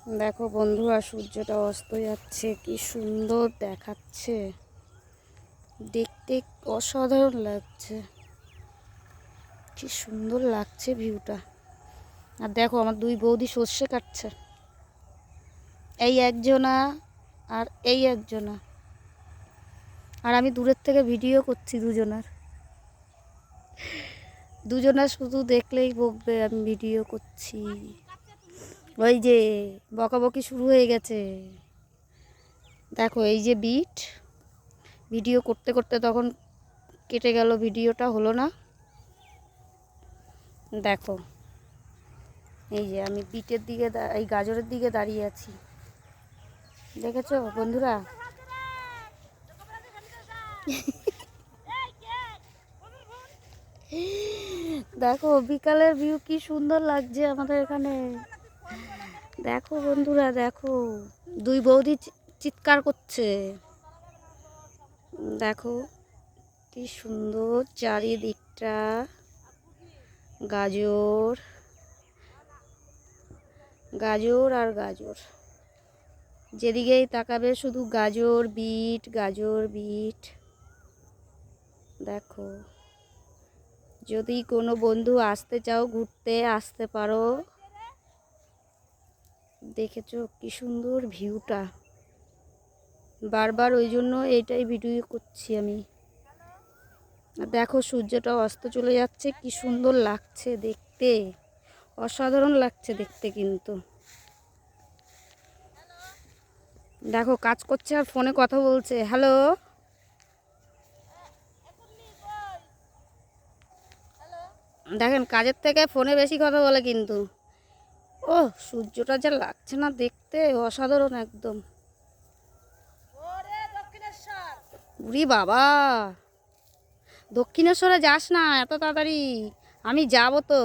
দেখো বন্ধুরা, সূর্যটা অস্ত যাচ্ছে, কি সুন্দর দেখাচ্ছে, দেখতে অসাধারণ লাগছে, কি সুন্দর লাগছে ভিউটা। আর দেখো আমার দুই বৌদি সর্ষে কাটছে, এই একজনা আর এই একজনা, আর আমি দূরের থেকে ভিডিও করছি দুজনার শুধু দেখলেই বকবে আমি ভিডিও করছি। ওই যে বকাবকি শুরু হয়ে গেছে। দেখো এই যে ভিডিও করতে করতে তখন কেটে গেল, ভিডিওটা হলো না। দেখো এই যে আমি বিটের দিকে এই গাজরের দিকে দাঁড়িয়ে আছি, দেখেছো বন্ধুরা? দেখো বিকালের ভিউ কি সুন্দর লাগছে আমাদের এখানে। দেখো বন্ধুরা, দেখো দুই বৌদি চিৎকার করছে। দেখো কি সুন্দর চারিদিকটা, গাজর গাজর আর গাজর, যেদিকেই তাকাবে শুধু গাজর বিট, গাজর বিট। দেখো যদি কোনো বন্ধু আসতে চাও, ঘুরতে আসতে পারো। দেখেছো কি সুন্দর ভিউটা, বারবার ওই জন্য এইটাই ভিডিও করছি আমি। দেখো সূর্যটা অস্ত চলে যাচ্ছে, কি সুন্দর লাগছে দেখতে, অসাধারণ লাগছে দেখতে। কিন্তু দেখো কাজ করছে আর ফোনে কথা বলছে। হ্যালো, দেখেন কাজের থেকে ফোনে বেশি কথা বলে কিন্তু। ও সূর্যটা যা লাগছে না দেখতে, অসাধারণ একদম। উরি বাবা, দক্ষিণেশ্বরে যাস না এত তাড়াতাড়ি, আমি যাবো তো।